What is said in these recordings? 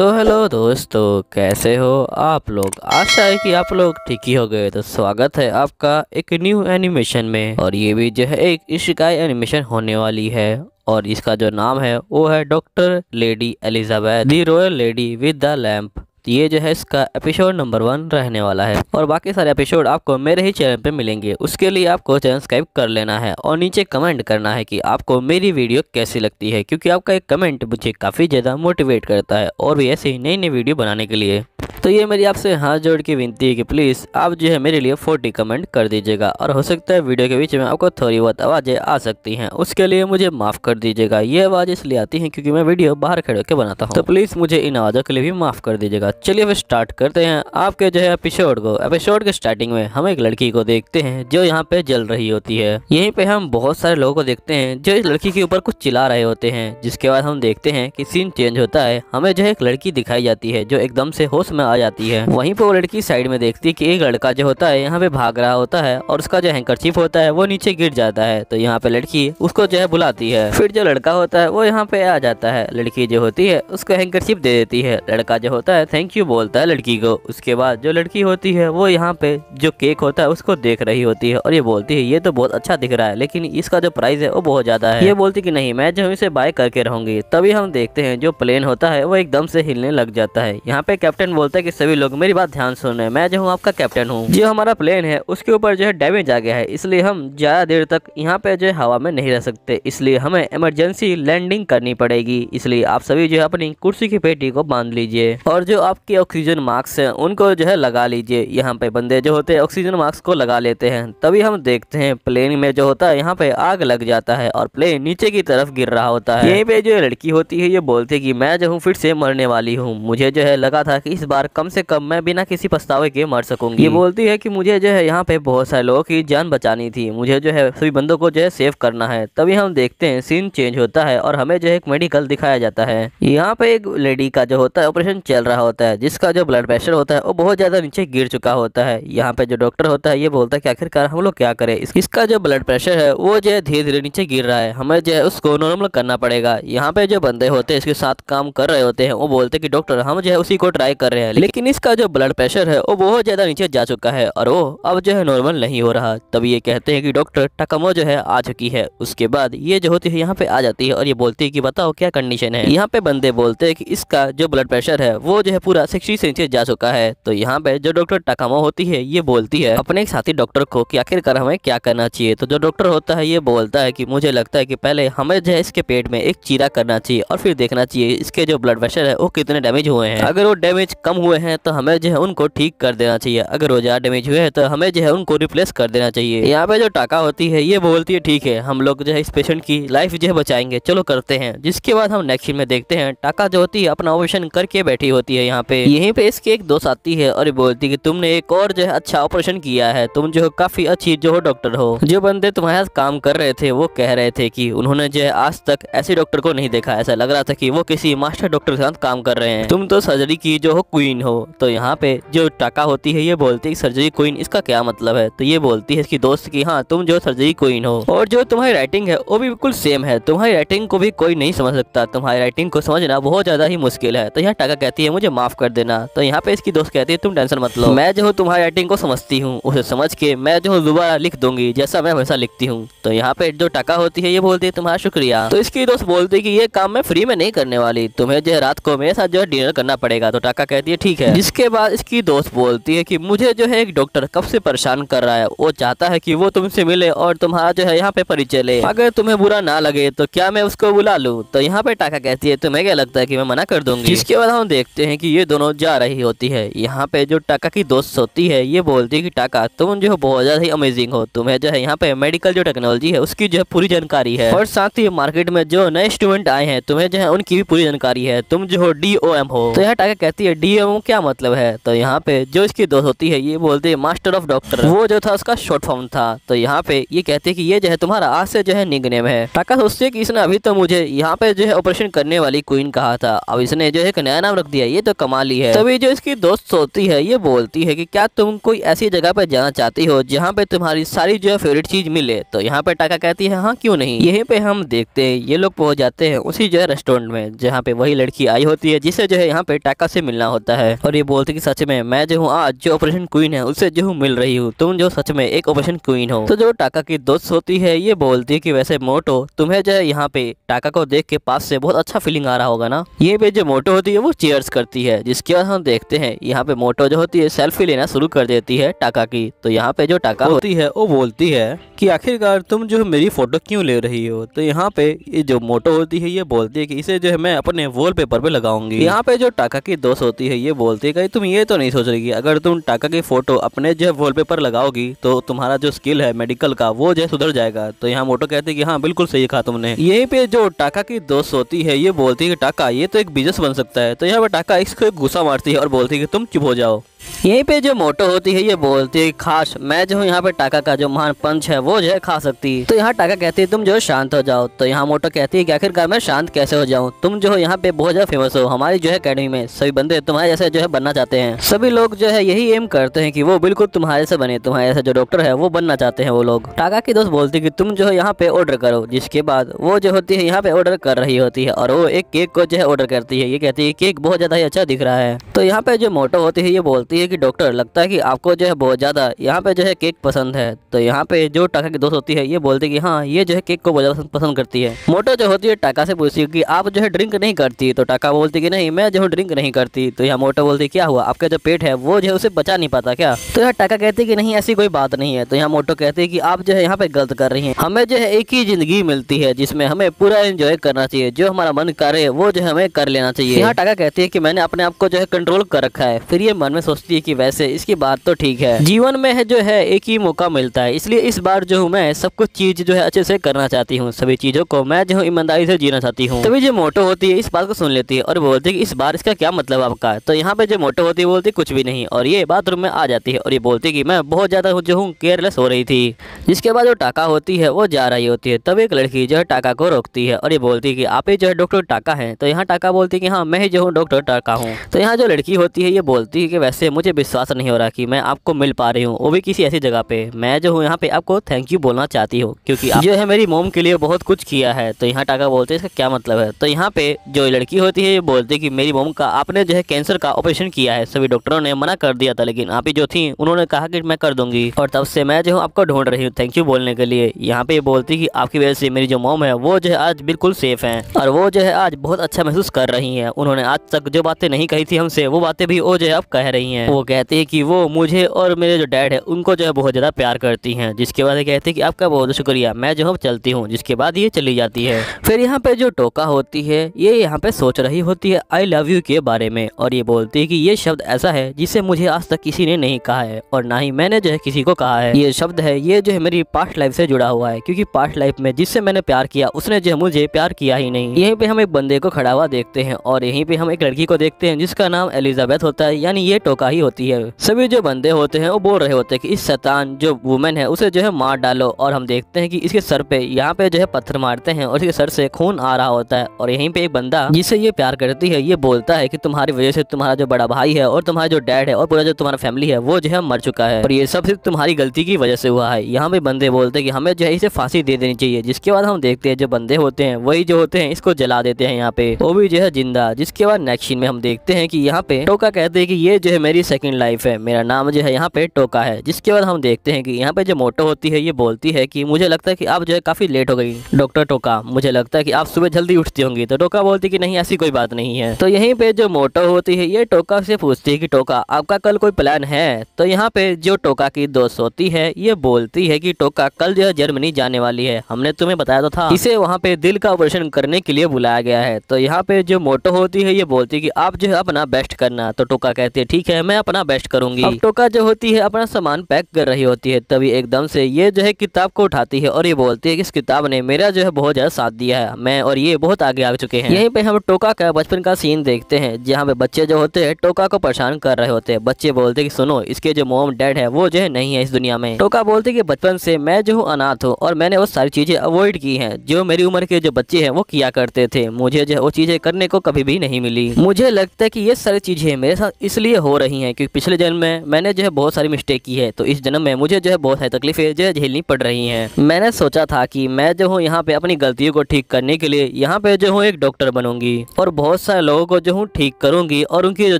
तो हेलो दोस्तों, कैसे हो आप लोग। आशा है कि आप लोग ठीक ही हो गए। तो स्वागत है आपका एक न्यू एनिमेशन में। और ये भी जो है एक इशिकाई एनिमेशन होने वाली है। और इसका जो नाम है वो है doctor lady Elizabeth the royal lady with the lamp. ये जो है इसका एपिसोड नंबर 1 रहने वाला है। और बाकी सारे एपिसोड आपको मेरे ही चैनल पे मिलेंगे। उसके लिए आपको चैनल सब्सक्राइब कर लेना है और नीचे कमेंट करना है कि आपको मेरी वीडियो कैसी लगती है, क्योंकि आपका एक कमेंट मुझे काफ़ी ज़्यादा मोटिवेट करता है और भी ऐसी नई नई वीडियो बनाने के लिए। तो ये मेरी आपसे हाथ जोड़ के विनती है कि प्लीज़ आप जो है मेरे लिए 40 कमेंट कर दीजिएगा। और हो सकता है वीडियो के बीच में आपको थोड़ी बहुत आवाज़ें आ सकती हैं, उसके लिए मुझे माफ़ कर दीजिएगा। ये आवाज़ इसलिए आती है क्योंकि मैं वीडियो बाहर खड़े होकर बनाता हूँ, तो प्लीज़ मुझे इन आवाज़ों के लिए भी माफ़ कर दीजिएगा। चलिए फिर स्टार्ट करते हैं आपके जो है एपिसोड को। एपिसोड के स्टार्टिंग में हम एक लड़की को देखते हैं जो यहाँ पे जल रही होती है। यहीं पे हम बहुत सारे लोगों को देखते हैं जो इस लड़की के ऊपर कुछ चिल्ला रहे होते हैं। जिसके बाद हम देखते हैं कि सीन चेंज होता है। हमें जो है एक लड़की दिखाई जाती है जो एकदम से होश में आ जाती है। वहीं पे वो लड़की साइड में देखती है कि एक लड़का जो होता है यहाँ पे भाग रहा होता है और उसका जो हैंकरचीफ होता है वो नीचे गिर जाता है। तो यहाँ पे लड़की उसको जो है बुलाती है। फिर जो लड़का होता है वो यहाँ पे आ जाता है। लड़की जो होती है उसको हैंकरचीफ दे देती है। लड़का जो होता है थैंक यू बोलता है लड़की को। उसके बाद जो लड़की होती है वो यहाँ पे जो केक होता है उसको देख रही होती है और ये बोलती है ये तो बहुत अच्छा दिख रहा है, लेकिन इसका जो प्राइस है वो बहुत ज्यादा है। ये बोलती कि नहीं, मैं जो इसे बाय करके रहूंगी। तभी हम देखते हैं जो प्लेन होता है वो एकदम से हिलने लग जाता है। यहाँ पे कैप्टन बोलता है कि सभी लोग मेरी बात ध्यान सुन रहे हैं, मैं जो हूँ आपका कैप्टन हूँ। जो हमारा प्लेन है उसके ऊपर जो है डैमेज आ गया है, इसलिए हम ज्यादा देर तक यहाँ पे जो है हवा में नहीं रह सकते, इसलिए हमें इमरजेंसी लैंडिंग करनी पड़ेगी। इसलिए आप सभी जो है अपनी कुर्सी की पेटी को बांध लीजिए और जो आपके ऑक्सीजन मास्क है उनको जो है लगा लीजिए। यहाँ पे बंदे जो होते हैं ऑक्सीजन मास्क को लगा लेते हैं। तभी हम देखते हैं प्लेन में जो होता है यहाँ पे आग लग जाता है और प्लेन नीचे की तरफ गिर रहा होता है। यहीं पे जो लड़की होती है ये बोलती है कि मैं जो हूँ फिर से मरने वाली हूँ। मुझे जो है लगा था कि इस बार कम से कम मैं बिना किसी पछतावे के मर सकूंगी। ये बोलती है कि मुझे जो है यहाँ पे बहुत सारे लोगों की जान बचानी थी, मुझे जो है सभी बंदों को जो है सेव करना है। तभी हम देखते हैं सीन चेंज होता है और हमें जो है एक मेडिकल दिखाया जाता है। यहाँ पे एक लेडी का जो होता है ऑपरेशन चल रहा होता है, जिसका जो ब्लड प्रेशर होता है वो बहुत ज्यादा नीचे गिर चुका होता है। यहाँ पे जो डॉक्टर होता है ये बोलता है कि आखिरकार हम लोग क्या करें, इसका जो ब्लड प्रेशर है वो जो है धीरे धीरे नीचे गिर रहा है, हमें जो है उसको नॉर्मल करना पड़ेगा। यहाँ पे जो बंदे होते हैं इसके साथ काम कर रहे होते हैं वो बोलते हैं कि डॉक्टर हम जो है उसी को ट्राई कर रहे हैं, लेकिन इसका जो ब्लड प्रेशर है वो बहुत ज्यादा नीचे जा चुका है और वो अब जो है नॉर्मल नहीं हो रहा। तब ये कहते हैं कि डॉक्टर टाकामो जो है आ चुकी है। उसके बाद ये जो होती है यहाँ पे आ जाती है और ये बोलती है कि बताओ क्या कंडीशन है। यहाँ पे बंदे बोलते हैं कि इसका जो ब्लड प्रेशर है वो जो है पूरा 60 से नीचे जा चुका है। तो यहाँ पे जो डॉक्टर टाकामो होती है ये बोलती है अपने एक साथी डॉक्टर को कि आखिरकार हमें क्या करना चाहिए। तो जो डॉक्टर होता है ये बोलता है कि मुझे लगता है कि पहले हमें जो है इसके पेट में एक चीरा करना चाहिए और फिर देखना चाहिए इसके जो ब्लड प्रेशर है वो कितने डैमेज हुए हैं। अगर वो डैमेज कम हुए हैं तो हमें जो है उनको ठीक कर देना चाहिए, अगर वो ज्यादा डैमेज हुए हैं तो हमें जो है उनको रिप्लेस कर देना चाहिए। यहाँ पे जो टाका होती है ये बोलती है ठीक है, हम लोग जो है इस पेशेंट की लाइफ जो है बचाएंगे, चलो करते हैं। जिसके बाद हम नेक्स्ट सीन में देखते हैं टाका जो होती है अपना ऑपरेशन करके बैठी होती है यहाँ पे। यहीं पे इसकी एक दोस्त आती है और बोलती है कि तुमने एक और जो है अच्छा ऑपरेशन किया है, तुम जो काफी अच्छी जो हो डॉक्टर हो। जो बंदे तुम्हारे साथ काम कर रहे थे वो कह रहे थे कि उन्होंने जो है आज तक ऐसे डॉक्टर को नहीं देखा, ऐसा लग रहा था कि वो किसी मास्टर डॉक्टर के साथ काम कर रहे हैं, तुम तो सर्जरी की जो हो क्वीन हो। तो यहाँ पे जो टाका होती है ये बोलती है सर्जरी क्वीन इसका क्या मतलब है। तो ये बोलती है इसकी दोस्त की हाँ तुम जो सर्जरी क्वीन हो और जो तुम्हारी राइटिंग है वो भी बिल्कुल सेम है, तुम्हारी राइटिंग को भी कोई नहीं समझ सकता, तुम्हारी राइटिंग को समझना बहुत ज्यादा ही मुश्किल है। तो यहाँ टाका कहती है मुझे माफ कर देना। तो यहाँ पे इसकी दोस्त कहती है तुम टेंशन मत लो, मैं जो हूँ तुम्हारी राइटिंग को समझती हूँ, उसे समझ के मैं जो हूँ दोबारा लिख दूंगी जैसा मैं हमेशा लिखती हूँ। तो यहाँ पे जो टाका होती है ये बोलती है तुम्हारा शुक्रिया। तो इसकी दोस्त बोलती है कि ये काम मैं फ्री में नहीं करने वाली, तुम्हें जो है रात को मेरे साथ जो है डिनर करना पड़ेगा। तो टाका कहती है ठीक है। जिसके बाद इसकी दोस्त बोलती है कि मुझे जो है एक डॉक्टर कब से परेशान कर रहा है, वो चाहता है कि वो तुमसे मिले और तुम्हारा जो है यहाँ पे परिचय ले, अगर तुम्हें बुरा ना लगे तो क्या मैं उसको बुला लूँ। तो यहाँ पे टाका कहती है तुम्हें क्या लगता है कि मैं मना कर दूंगी। जिसके बाद हम देखते हैं कि ये दोनों जा रही होती है। यहाँ पे जो टाका की दोस्त होती है ये बोलती है कि टाका तुम जो बहुत ज्यादा ही अमेजिंग हो, तुम्हें जो है यहाँ पे मेडिकल जो टेक्नोलॉजी है उसकी जो है पूरी जानकारी है और साथ ही मार्केट में जो नए स्टूडेंट आए हैं तुम्हें जो है उनकी भी पूरी जानकारी है, तुम जो हो DOM हो। तो यहाँ टाका कहती है DOM वो क्या मतलब है। तो यहाँ पे जो इसकी दोस्त होती है ये बोलते है मास्टर ऑफ डॉक्टर, वो जो था उसका शॉर्ट फॉर्म था। तो यहाँ पे ये कहते हैं कि ये जो है तुम्हारा आज से जो है निकनेम है। टाका सोचते है कि इसने अभी तो मुझे यहाँ पे जो है ऑपरेशन करने वाली क्वीन कहा था, अब इसने जो है एक नया नाम रख दिया, ये तो कमाल ही है। तभी जो इसकी दोस्त होती है ये बोलती है कि क्या तुम कोई ऐसी जगह पे जाना चाहती हो जहाँ पे तुम्हारी सारी जो है फेवरेट चीज मिले। तो यहाँ पे टाका कहती है हाँ क्यों नहीं। यहीं पे हम देखते हैं ये लोग पहुंच जाते हैं उसी जो है रेस्टोरेंट में जहाँ पे वही लड़की आई होती है जिसे जो है यहाँ पे टाका से मिलना होता है। और ये बोलती है कि सच में मैं जो हूँ आज जो ऑपरेशन क्वीन है उससे जो हूँ मिल रही हूँ, तुम जो सच में एक ऑपरेशन क्वीन हो। तो जो टाका की दोस्त होती है ये बोलती है कि वैसे मोटो तुम्हें जो है यहाँ पे टाका को देख के पास से बहुत अच्छा फीलिंग आ रहा होगा ना। ये पे जो मोटो होती है वो चीयर्स करती है, जिसके बाद हम देखते हैं यहाँ पे मोटो जो होती है सेल्फी लेना शुरू कर देती है टाका की। तो यहाँ पे जो टाका होती है वो बोलती है कि आखिरकार तुम जो मेरी फोटो क्यों ले रही हो। तो यहाँ पे ये जो मोटो होती है ये बोलती है कि इसे जो है मैं अपने वॉलपेपर पे लगाऊंगी। यहाँ पे जो टाका की दोस्त होती है ये बोलती है कि तुम ये तो नहीं सोच रही अगर तुम टाका की फोटो अपने जो है वॉलपेपर लगाओगी तो तुम्हारा जो स्किल है मेडिकल का वो जो है सुधर जाएगा। तो यहाँ मोटो कहते हैं कि हाँ बिल्कुल सही कहा तुमने। यहीं पे जो टाका की दोस्त होती है ये बोलती है कि टाका ये तो एक बिजनेस बन सकता है। तो यहाँ पे टाका इसको एक गुस्सा मारती है और बोलती है कि तुम चुप हो जाओ। यहीं पे जो मोटो होती है ये बोलती है खास मैं जो हूँ यहाँ पे टाका का जो महान पंच है वो जो है खा सकती है। तो यहाँ टाका कहती है तुम जो है शांत हो जाओ। तो यहाँ मोटो कहती है कि आखिरकार मैं शांत कैसे हो जाऊँ, तुम जो हो यहाँ पे बहुत ज्यादा फेमस हो, हमारी जो है अकेडमी में सभी बंदे तुम्हारे जैसे जो है बनना चाहते हैं, सभी लोग जो है यही एम करते हैं कि वो बिल्कुल तुम्हारे से बने, तुम्हारे जैसे जो डॉक्टर है वो बनना चाहते हैं वो लोग। टाका की दोस्त बोलती है कि तुम जो है यहाँ पे ऑर्डर करो, जिसके बाद वो जो होती है यहाँ पे ऑर्डर कर रही होती है और वो एक केक को जो है ऑर्डर करती है। ये कहती है केक बहुत ज्यादा ही अच्छा दिख रहा है। तो यहाँ पे जो मोटो होती है ये बोलती है कि डॉक्टर लगता है कि आपको जो है बहुत ज्यादा यहाँ पे जो है केक पसंद है। तो यहाँ पे जो टाका की दोस्त होती है ये बोलती है कि हाँ ये जो है केक को बहुत ज्यादा पसंद करती है। मोटो जो होती है टाका से पूछती है कि आप जो है ड्रिंक नहीं करती। तो टाका बोलती है कि नहीं मैं जो हूँ ड्रिंक नहीं करती। तो यहाँ मोटो बोलती है क्या हुआ आपका जो पेट है वो जो है उसे बचा नहीं पाता क्या। तो यहाँ टाका कहती है कि नहीं ऐसी कोई बात नहीं है। तो यहाँ मोटो कहती है कि आप जो है यहाँ पे गलत कर रही हैं, हमें जो है एक ही जिंदगी मिलती है जिसमें हमें पूरा एंजॉय करना चाहिए, जो हमारा मन करे वो जो हमें कर लेना चाहिए। यहाँ टाका कहती है कि मैंने अपने आप को जो है कंट्रोल कर रखा है। फिर ये मन में सोचती है कि वैसे इसकी बात तो ठीक है, जीवन में है जो है एक ही मौका मिलता है, इसलिए इस बार जो हूँ मैं सब कुछ चीज जो है अच्छे से करना चाहती हूँ, सभी चीजों को मैं जो हूँ ईमानदारी से जीना चाहती हूँ। तभी जो मोटो होती है इस बात को सुन लेती है और बोलती है कि इस बार इसका क्या मतलब आपका। तो यहाँ पे जो मोटो होती है बोलती है कुछ भी नहीं और ये बाथरूम में आ जाती है और ये बोलती है कि मैं बहुत ज्यादा जो हूँ केयरलेस हो रही थी। जिसके बाद जो टाका होती है वो जा रही होती है, तब एक लड़की जो है टाका को रोकती है और ये बोलती है कि आप ही जो है डॉक्टर टाका है। तो यहाँ टाका बोलती है कि हाँ मैं ही जो हूँ डॉक्टर टाका हूँ। तो यहाँ जो लड़की होती है ये बोलती है कि वैसे मुझे विश्वास नहीं हो रहा कि मैं आपको मिल पा रही हूँ, वो भी किसी ऐसी जगह पे। मैं जो हूँ यहाँ पे आपको थैंक यू बोलना चाहती हूँ क्योंकि आप जो है मेरी मोम के लिए बहुत कुछ किया है। तो यहाँ टाका बोलते हैं इसका क्या मतलब है। तो यहाँ पे जो लड़की होती है ये बोलती है कि मेरी मोम का आपने जो है कैंसर का ऑपरेशन किया है, सभी डॉक्टरों ने मना कर दिया था लेकिन आप ही जो थी उन्होंने कहा कि मैं कर दूंगी और तब से मैं जो हूँ आपको ढूंढ रही हूँ थैंक यू बोलने के लिए। यहाँ पे बोलती कि आपकी वजह से मेरी जो मोम है वो जो है आज बिल्कुल सेफ है और वो जो है आज बहुत अच्छा महसूस कर रही है। उन्होंने आज तक जो बातें नहीं कही थी हमसे वो बातें भी वो जो है अब कह रही है। वो कहती है कि वो मुझे और मेरे जो डैड है उनको जो है बहुत ज्यादा प्यार करती हैं। जिसके बाद कहते हैं कि आपका बहुत शुक्रिया, मैं जो हूँ चलती हूँ। जिसके बाद ये चली जाती है। फिर यहाँ पे जो टोका होती है ये यहाँ पे सोच रही होती है आई लव यू के बारे में और ये बोलती है कि ये शब्द ऐसा है जिसे मुझे आज तक किसी ने नहीं कहा है और ना ही मैंने जो है किसी को कहा है। ये शब्द है ये जो है मेरी पास्ट लाइफ से जुड़ा हुआ है क्योंकि पास्ट लाइफ में जिससे मैंने प्यार किया उसने जो मुझे प्यार किया ही नहीं। यहीं पे हम एक बंदे को खड़ा हुआ देखते हैं और यहीं पे हम एक लड़की को देखते हैं जिसका नाम एलिजाबेथ होता है, यानी ये टोका ही होती है। सभी जो बंदे होते हैं वो बोल रहे होते हैं कि इस शैतान जो वुमेन है उसे जो है मार डालो और हम देखते हैं कि इसके सर पे यहाँ पे जो है पत्थर मारते हैं और इसके सर से खून आ रहा होता है। और यहीं पे एक बंदा जिससे ये प्यार करती है ये बोलता है कि तुम्हारी वजह से तुम्हारा जो बड़ा भाई है और तुम्हारा जो डैड है और पूरा जो तुम्हारा फैमिली है वो जो है मर चुका है और ये सब सिर्फ तुम्हारी गलती की वजह से हुआ है। यहाँ पे बंदे बोलते हैं कि हमें जो है इसे फांसी दे देनी चाहिए। जिसके बाद हम देखते हैं जो बंदे होते हैं वही जो होते हैं इसको जला देते हैं यहाँ पे, वो भी जो है जिंदा। जिसके बाद नेक्स्ट सीन में हम देखते हैं कि यहाँ पे टोका कहते हैं कि ये जो है मेरी सेकंड लाइफ है, मेरा नाम जो है यहाँ पे टोका है। जिसके बाद हम देखते हैं कि यहाँ पे जो मोटो होती है ये बोलती है कि मुझे लगता है कि आप जो है काफी लेट हो गई डॉक्टर टोका, मुझे लगता है कि आप सुबह जल्दी उठती होंगी। तो टोका बोलती है कि नहीं ऐसी कोई बात नहीं है। तो यहीं पे जो मोटो होती है ये टोका से पूछती है कि टोका आपका कल कोई प्लान है। तो यहाँ पे जो टोका की दोस्त होती है ये बोलती है कि टोका कल जो है जर्मनी जाने वाली है, हमने तुम्हें बताया तो था, इसे वहाँ पे दिल का ऑपरेशन करने के लिए बुलाया गया है। तो यहाँ पे जो मोटो होती है ये बोलती है कि आप जो है अपना बेस्ट करना। तो टोका कहती है ठीक है मैं अपना बेस्ट करूंगी। अब टोका जो होती है अपना सामान पैक कर रही होती है, तभी एकदम से ये जो है किताब को उठाती है और ये बोलती है कि इस किताब ने मेरा जो है बहुत ज्यादा साथ दिया है, मैं और ये बहुत आगे आ चुके हैं। यहीं पे हम टोका का बचपन का सीन देखते हैं, जहाँ पे बच्चे जो होते हैं टोका को परेशान कर रहे होते हैं। बच्चे बोलते हैं कि सुनो, इसके जो मॉम डैड है वो जो है नहीं है इस दुनिया में। टोका बोलते हैं कि बचपन से मैं जो हूँ अनाथ हूँ और मैंने वो सारी चीजें अवॉइड की हैं जो मेरी उम्र के जो बच्चे हैं वो किया करते थे। मुझे जो है वो चीजें करने को कभी भी नहीं मिली। मुझे लगता है कि ये सारी चीजें मेरे साथ इसलिए हो रही हैं क्योंकि पिछले जन्म में मैंने जो है बहुत सारी मिस्टेक की है, तो इस जन्म में मुझे जो है बहुत सारी तकलीफें जो है झेलनी पड़ रही हैं। मैंने सोचा था कि मैं जो हूँ यहाँ पे अपनी गलतियों को ठीक करने के लिए यहाँ पे जो हूँ एक डॉक्टर बनूंगी और बहुत सारे लोगों को जो हूँ ठीक करूंगी और उनकी जो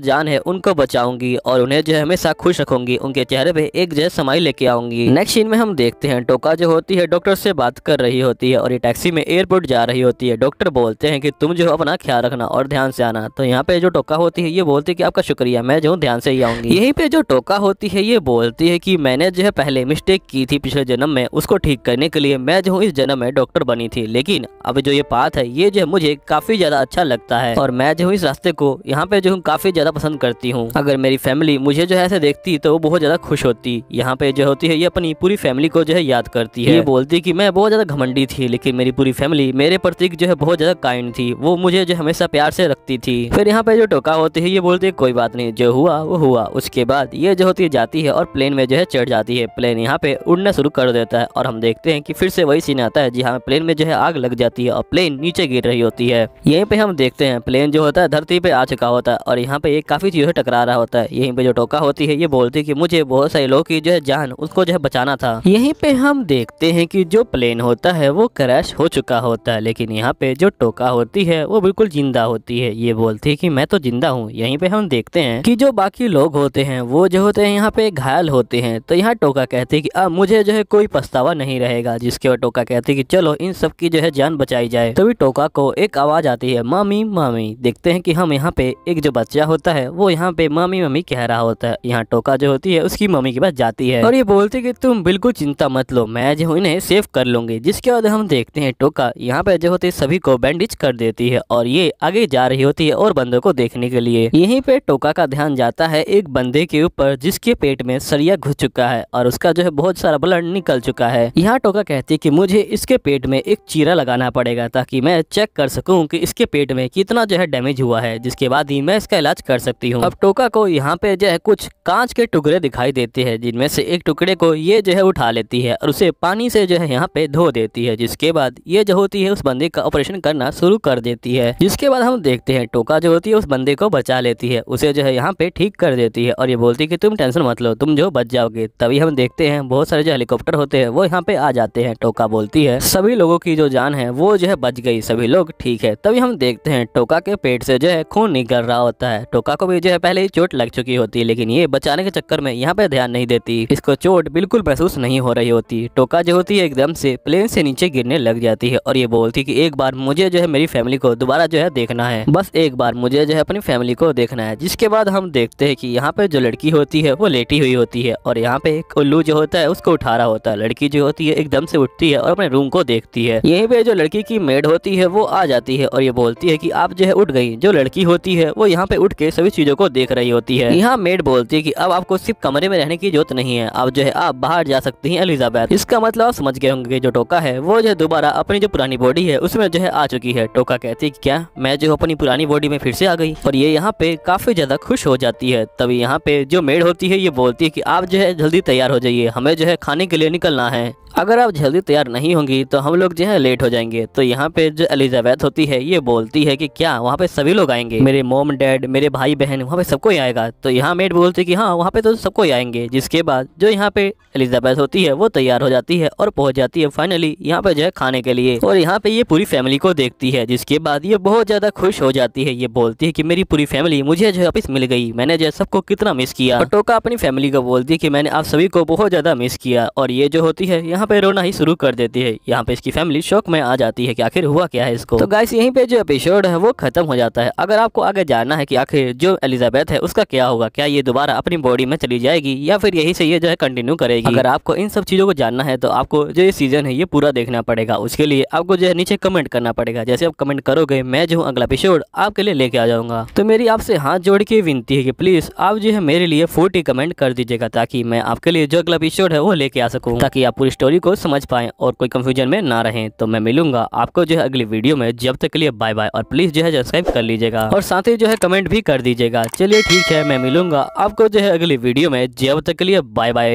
जान है उनको बचाऊंगी और उन्हें जो है हमेशा खुश रखूंगी, उनके चेहरे पे एक जो है स्माइल लेके आऊंगी। नेक्स्ट सीन में हम देखते हैं टोका जो होती है डॉक्टर से बात कर रही होती है और ये टैक्सी में एयरपोर्ट जा रही होती है। डॉक्टर बोलते हैं कि तुम जो अपना ख्याल रखना और ध्यान से आना। तो यहाँ पे जो टोका होती है ये बोलती है कि आपका शुक्रिया, मैं जो ध्यान से ही आऊंगी। यहीं पे जो टोका होती है ये बोलती है कि मैंने जो है पहले मिस्टेक की थी पिछले जन्म में, उसको ठीक करने के लिए मैं जो हूँ इस जन्म में डॉक्टर बनी थी, लेकिन अब जो ये पाथ है ये जो मुझे काफी ज्यादा अच्छा लगता है और मैं जो हूँ इस रास्ते को यहाँ पे जो हूँ काफी ज्यादा पसंद करती हूँ। अगर मेरी फैमिली मुझे जो है ऐसे देखती तो वो बहुत ज्यादा खुश होती। यहाँ पे जो होती है ये अपनी पूरी फैमिली को जो है याद करती है। ये बोलती कि मैं बहुत ज्यादा घमंडी थी लेकिन मेरी पूरी फैमिली मेरे प्रति जो है बहुत ज्यादा काइंड थी, वो मुझे जो हमेशा प्यार से रखती थी। फिर यहाँ पे जो टोका होती है ये बोलती है कोई बात नहीं, जो हुआ वो हुआ। उसके बाद ये जो होती है जाती है और प्लेन में जो है चढ़ जाती है। प्लेन यहाँ पे उड़ना शुरू कर देता है और हम देखते हैं कि फिर से वही सीन आता है जहाँ प्लेन में जो है आग लग जाती है और प्लेन नीचे गिर रही होती है। यहीं पे हम देखते हैं प्लेन जो होता है धरती पे आ चुका होता है और यहाँ पे एक काफी चीजों से टकरा रहा होता है। यहीं पे जो टोका होती है ये बोलती है कि मुझे बहुत सारे लोगों की जो है जान उसको जो है बचाना था। यहीं पे हम देखते हैं कि जो प्लेन होता है वो क्रैश हो चुका होता है, लेकिन यहाँ पे जो टोका होती है वो बिल्कुल जिंदा होती है। ये बोलती है कि मैं तो जिंदा हूँ। यहीं पे हम देखते हैं कि जो बाकी लोग होते हैं वो जो होते हैं यहाँ पे घायल होते हैं। तो यहाँ टोका कहते हैं कि अब मुझे जो है कोई पछतावा नहीं रहेगा, जिसके बाद टोका कहते हैं कि चलो इन सब की जो है जान बचाई जाए। तभी टोका को एक आवाज आती है, मामी मामी। देखते हैं कि हम यहाँ पे एक जो बच्चा होता है वो यहाँ पे मामी मम्मी कह रहा होता है। यहाँ टोका जो होती है उसकी मम्मी के पास जाती है और ये बोलती है कि तुम बिल्कुल चिंता मत लो, मैं जो इन्हें सेव कर लूंगी। जिसके बाद हम देखते हैं टोका यहाँ पे जो होते सभी को बैंडेज कर देती है और ये आगे जा रही होती है और बंदों को देखने के लिए। यहीं पे टोका का ध्यान जाता है एक बंदे के ऊपर जिसके पेट में सरिया घुस चुका है और उसका जो है बहुत सारा ब्लड निकल चुका है। यहाँ टोका कहती है कि मुझे इसके पेट में एक चीरा लगाना पड़ेगा ताकि मैं चेक कर सकूं कि इसके पेट में कितना जो है डैमेज हुआ है, जिसके बाद ही मैं इसका इलाज कर सकती हूँ। अब टोका को यहाँ पे जो है कुछ कांच के टुकड़े दिखाई देते हैं, जिनमें से एक टुकड़े को ये जो है उठा लेती है और उसे पानी से जो है यहाँ पे धो देती है। जिसके बाद ये जो होती है उस बंदे का ऑपरेशन करना शुरू कर देती है। जिसके बाद हम देखते हैं टोका जो होती है उस बंदे को बचा लेती है, उसे जो है यहाँ पे ठीक कर देती है और ये बोलती है कि तुम टेंशन मत लो, तुम जो बच जाओगे। तभी हम देखते हैं बहुत सारे जो हेलीकॉप्टर होते हैं वो यहाँ पे आ जाते हैं। टोका बोलती है सभी लोगों की जो जान है वो जो है बच गई, सभी लोग ठीक है। तभी हम देखते हैं टोका के पेट से जो है खून निकल रहा होता है। टोका को भी जो है पहले ही चोट लग चुकी होती है, लेकिन ये बचाने के चक्कर में यहाँ पे ध्यान नहीं देती, इसको चोट बिल्कुल महसूस नहीं हो रही होती। टोका जो होती है एकदम से प्लेन से नीचे गिरने लग जाती है और ये बोलती है कि एक बार मुझे जो है मेरी फैमिली को दोबारा जो है देखना है, बस एक बार मुझे जो है अपनी फैमिली को देखना है। जिसके बाद हम देखते हैं कि यहाँ पे जो लड़की होती है वो लेटी हुई होती है और यहाँ पे एक उल्लू जो होता है उसको उठा रहा होता है। लड़की जो होती है एकदम से उठती है और अपने रूम को देखती है। यहीं पे जो लड़की की मेड होती है वो आ जाती है और ये बोलती है कि आप जो है उठ गई। जो लड़की होती है वो यहाँ पे उठ के सभी चीजों को देख रही होती है। यहाँ मेड बोलती है कि अब आपको सिर्फ कमरे में रहने की जरूरत नहीं है, अब जो है आप बाहर जा सकती हैं एलिजाबेथ। इसका मतलब आप समझ गए होंगे जो टोका है वो जो है दोबारा अपनी जो पुरानी बॉडी है उसमें जो है आ चुकी है। टोका कहती है कि क्या मैं जो अपनी पुरानी बॉडी में फिर से आ गई, और ये यहाँ पे काफी ज्यादा खुश हो जाती है। तभी यहाँ पे जो मेड होती है ये बोलती है कि आप जो है जल्दी तैयार हो जाइए, हमें जो है खाने के लिए निकलना है, अगर आप जल्दी तैयार नहीं होंगी तो हम लोग जो है लेट हो जाएंगे। तो यहाँ पे जो एलिजाबेथ होती है ये बोलती है कि क्या वहाँ पे सभी लोग आएंगे, मेरे मॉम डैड मेरे भाई बहन वहाँ पे सबको ही आएगा। तो यहाँ मेड बोलती है कि हाँ वहाँ पे तो सबको ही आएंगे। जिसके बाद जो यहाँ पे एलिजाबेथ होती है वो तैयार हो जाती है और पहुंच जाती है फाइनली यहाँ पे जो है खाने के लिए, और यहाँ पे ये पूरी फैमिली को देखती है। जिसके बाद ये बहुत ज्यादा खुश हो जाती है, ये बोलती है कि मेरी पूरी फैमिली मुझे जो है वापस मिल गई, मैंने जो है सबको कितना मिस किया। और टोका अपनी फैमिली को बोलती है कि मैंने आप सभी को बहुत ज्यादा मिस किया। और ये जो होती है यहाँ यहाँ पे रोना ही शुरू कर देती है। यहाँ पे इसकी फैमिली शॉक में आ जाती है कि आखिर हुआ क्या है इसको। तो गाइस यहीं पे जो एपिसोड है वो खत्म हो जाता है। अगर आपको आगे जानना है कि आखिर जो एलिजाबेथ है उसका क्या होगा, क्या ये दोबारा अपनी बॉडी में चली जाएगी या फिर यही से ये जो है कंटिन्यू करेगी, अगर आपको इन सब चीजों को जानना है तो आपको जो ये सीजन है ये पूरा देखना पड़ेगा। उसके लिए आपको जो है नीचे कमेंट करना पड़ेगा। जैसे आप कमेंट करोगे मैं जो हूँ अगला एपिसोड आपके लिए लेके आ जाऊंगा। तो मेरी आपसे हाथ जोड़ के विनती है कि प्लीज आप जो है मेरे लिए 40 कमेंट कर दीजिएगा, ताकि मैं आपके लिए जो अगला एपिसोड है वो लेके आ सकूं, ताकि आप पूरी स्टोरी को समझ पाएं और कोई कंफ्यूजन में ना रहें। तो मैं मिलूंगा आपको जो है अगली वीडियो में। जब तक के लिए बाय बाय, और प्लीज जो है सब्सक्राइब कर लीजिएगा और साथ ही जो है कमेंट भी कर दीजिएगा। चलिए ठीक है, मैं मिलूंगा आपको जो है अगली वीडियो में। जब तक के लिए बाय बाय।